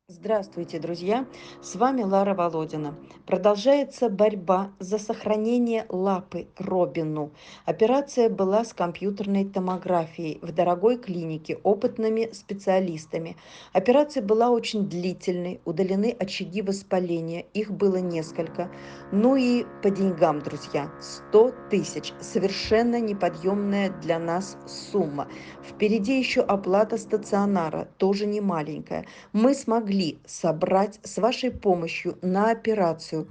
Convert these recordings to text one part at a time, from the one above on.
Здравствуйте, друзья! С вами Лара Володина. Продолжается борьба за сохранение лапы Робину. Операция была с компьютерной томографией в дорогой клинике опытными специалистами. Операция была очень длительной, удалены очаги воспаления, их было несколько. Ну и по деньгам, друзья, 100 тысяч. Совершенно неподъемная для нас сумма. Впереди еще оплата стационара, тоже не маленькая. Мы смогли собрать с вашей помощью на операцию.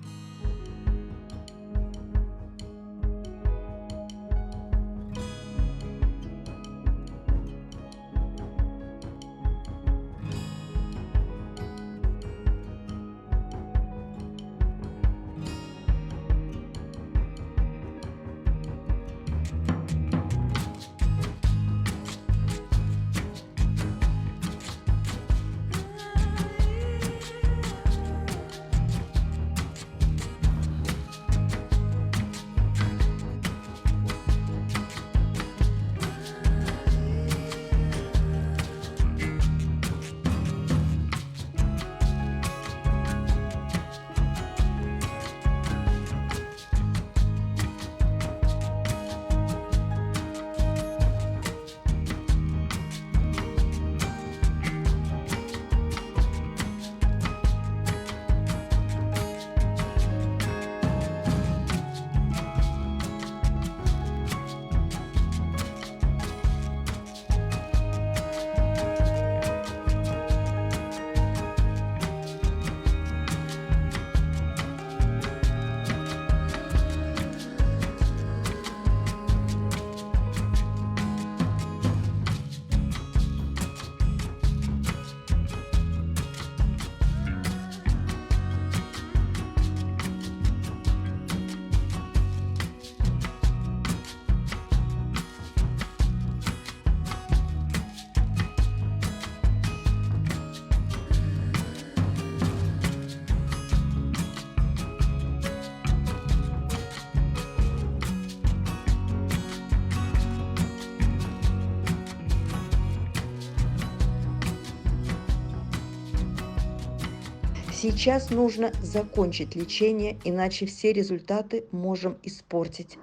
Сейчас нужно закончить лечение, иначе все результаты можем испортить.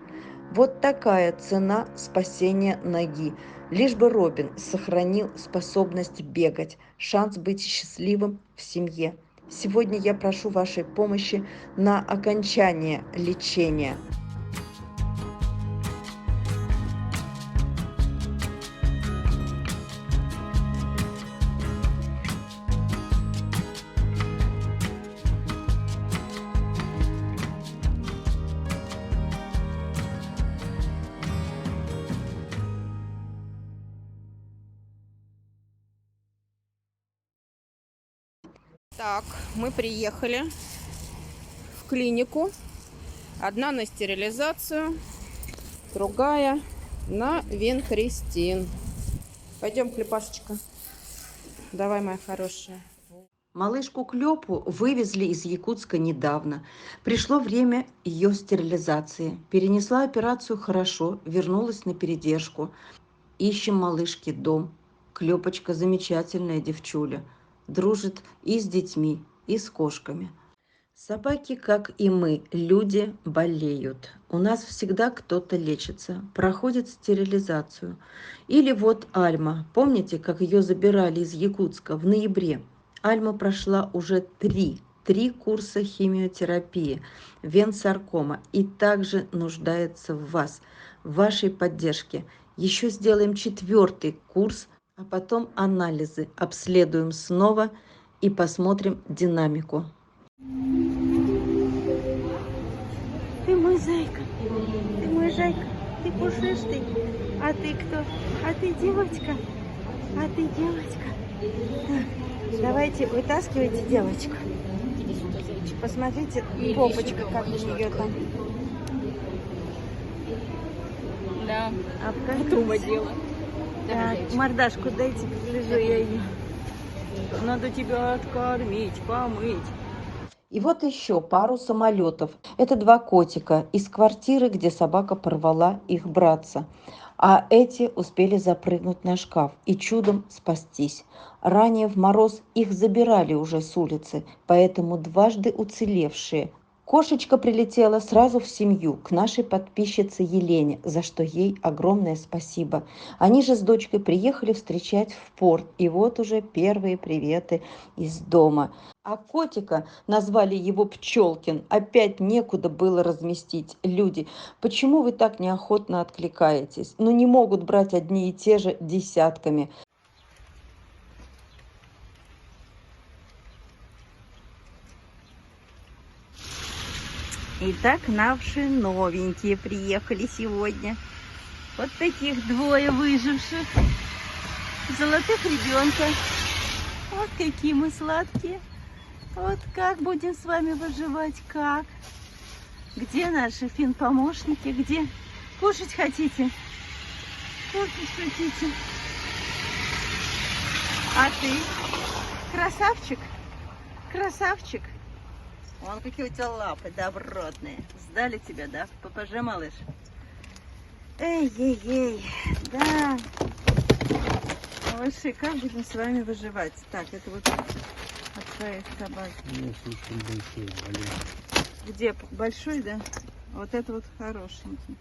Вот такая цена спасения ноги. Лишь бы Робин сохранил способность бегать, шанс быть счастливым в семье. Сегодня я прошу вашей помощи на окончание лечения. Так, мы приехали в клинику. Одна на стерилизацию, другая на винкристин. Пойдем, Клепашечка. Давай, моя хорошая. Малышку Клёпу вывезли из Якутска недавно. Пришло время ее стерилизации. Перенесла операцию хорошо, вернулась на передержку. Ищем малышке дом. Клёпочка замечательная девчуля. Дружит и с детьми, и с кошками. Собаки, как и мы, люди, болеют. У нас всегда кто-то лечится, проходит стерилизацию. Или вот Альма. Помните, как ее забирали из Якутска в ноябре? Альма прошла уже три курса химиотерапии, венсаркома и также нуждается в вас, в вашей поддержке. Еще сделаем 4-й курс, а потом анализы, обследуем снова и посмотрим динамику. Ты мой зайка, ты мой зайка, ты пушистый. А ты кто? А ты девочка. А ты девочка. Давайте, вытаскивайте девочку. Посмотрите, попочка, как у нее там. Да, А покажи. дома дело. Так, мордашку дайте, погляжу я ее. Надо тебя откормить, помыть. И вот еще пару самолетов. Это 2 котика из квартиры, где собака порвала их братца. а эти успели запрыгнуть на шкаф и чудом спастись. Ранее в мороз их забирали уже с улицы, поэтому дважды уцелевшие. Кошечка прилетела сразу в семью, к нашей подписчице Елене, за что ей огромное спасибо. Они же с дочкой приехали встречать в порт, и вот уже первые приветы из дома. А котика назвали его Пчелкин. Опять некуда было разместить. Люди, почему вы так неохотно откликаетесь? Ну не могут брать одни и те же десятками. Итак, наши новенькие приехали сегодня. Вот таких двое выживших. Золотых ребенка. Вот какие мы сладкие. Вот как будем с вами выживать, как? Где наши фин-помощники? Где? Кушать хотите? Кушать хотите? А ты? Красавчик? Красавчик? Вон какие у тебя лапы добротные. Сдали тебя, да? ППЖ, малыш? Эй-ей-ей, да. Малыши, как будем с вами выживать? Так, это вот от своих собак. Ну, слишком большой, блин. Где? Большой, да? Вот это вот хорошенький.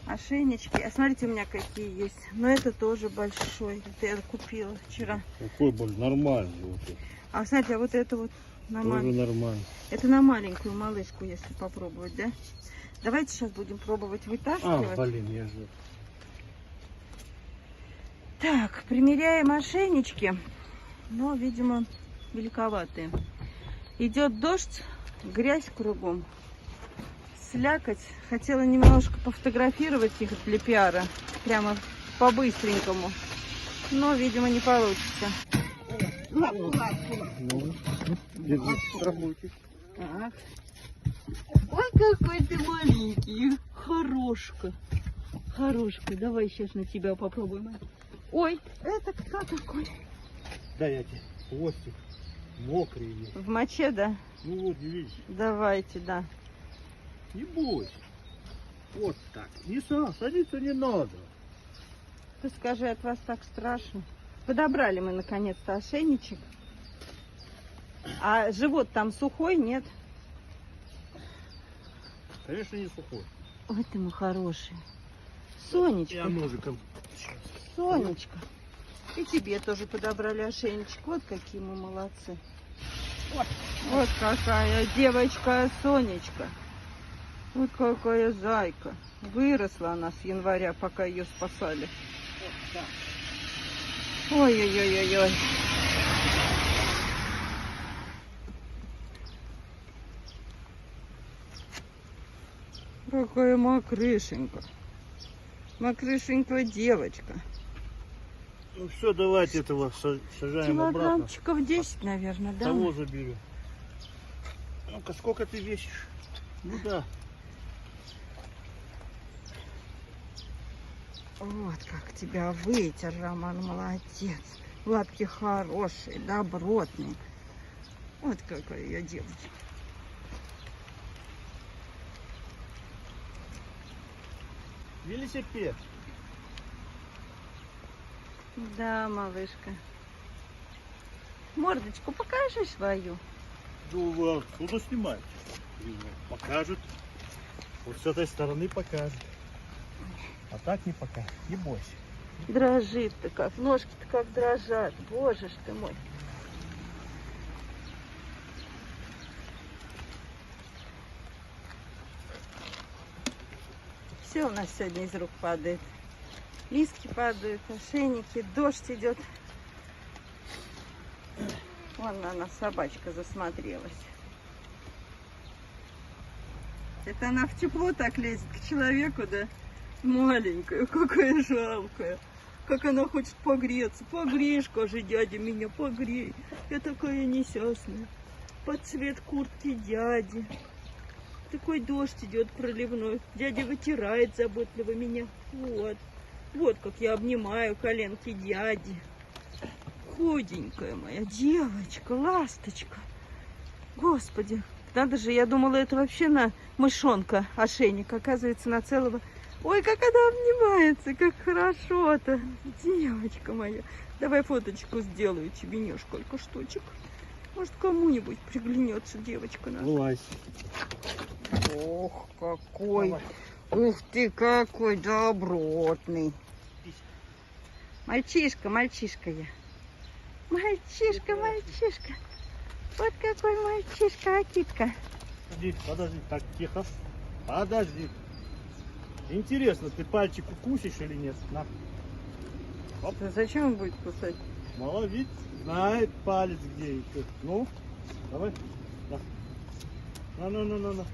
Ошейнички. А смотрите, у меня какие есть. Но это тоже большой. Это я купила вчера. Какой больше? Нормальный. Вот это. А смотрите, а вот это вот Тоже нормально. нормально. Это на маленькую малышку, если попробовать, да? Давайте сейчас будем пробовать вытаскивать. Блин, я же... Так, примеряем ошейнички. Но, видимо, великоватые. Идет дождь, грязь кругом. Слякоть. Хотела немножко пофотографировать их для пиара. Прямо по-быстренькому. Но, видимо, не получится. Ну, держите, страхуйте. Так. Ой, какой ты маленький. Хорошка. Хорошка. Давай сейчас на тебя попробуем. Ой, это кто такой? Да, я тебе хвостик мокрый есть. В моче, да? Ну вот, видишь. Давайте, да. Не бойся. Вот так. Не садиться не надо. Ты скажи, от вас так страшно. Подобрали мы наконец-то ошейничек. А живот там сухой, нет? Конечно, не сухой. Ой, ты мой хороший. Сонечка, Я ножиком. Сонечка. И тебе тоже подобрали ошейничек. Вот какие мы молодцы. Вот какая девочка Сонечка. Вот какая зайка. Выросла она с января, пока ее спасали. Ой-ой-ой-ой-ой. Какая мокрышенька. Мокрышенькая девочка. Ну все, давайте этого сажаем обратно. Килограммчиков 10, наверное, да? Того заберем. Ну-ка, сколько ты весишь? Ну да. Вот как тебя вытер, Роман, молодец. Лапки хорошие, добротные. Вот какая я девочка. Велосипед. Да, малышка. Мордочку покажи свою. Ну, буду снимать. Покажут. Вот с этой стороны покажут. А так не покажут. Не бойся. Дрожит-то как, ножки-то как дрожат. Боже ж ты мой. Все у нас сегодня из рук падает. Листки падают, ошейники, дождь идет. Вон она, собачка, засмотрелась. Это она в тепло так лезет к человеку, да? Маленькая, какая жалкая. Как она хочет погреться. Погрей, скажи, дядя, меня погрей. Я такая несчастная. Под цвет куртки дяди. Такой дождь идет проливной. Дядя вытирает заботливо меня. Вот. Вот как я обнимаю коленки дяди. Худенькая моя девочка, ласточка. Господи, надо же, я думала, это вообще на мышонка ошейник. Оказывается, на целого Ой, как она обнимается, как хорошо-то. Девочка моя. Давай фоточку сделаю тебе несколько штучек. Может, кому-нибудь приглянется девочка наша. Вылазь. Ох, какой. Давай. Ух ты, какой добротный. Мальчишка, мальчишка я. Мальчишка, мальчишка. Вот какой мальчишка, Акитка. Подожди, так, тихо. Подожди. Интересно, ты пальчик укусишь или нет? На. Оп. Зачем он будет кусать? Молодец. Знает палец где. Ну, давай. На.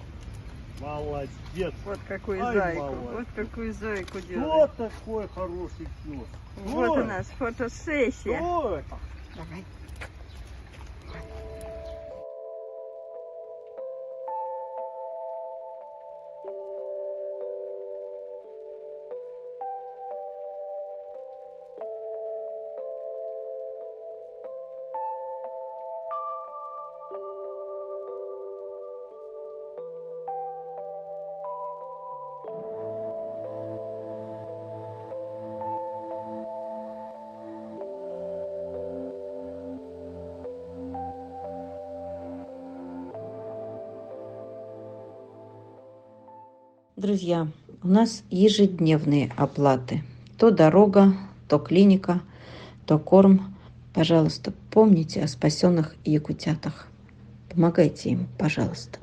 Молодец. Вот какую Ай, зайку. малая. Вот какую зайку Кто делает. такой хороший пес? Вот у нас фотосессия. Кто это? Давай. Друзья, у нас ежедневные оплаты. То дорога, то клиника, то корм. Пожалуйста, помните о спасенных якутятах. Помогайте им, пожалуйста.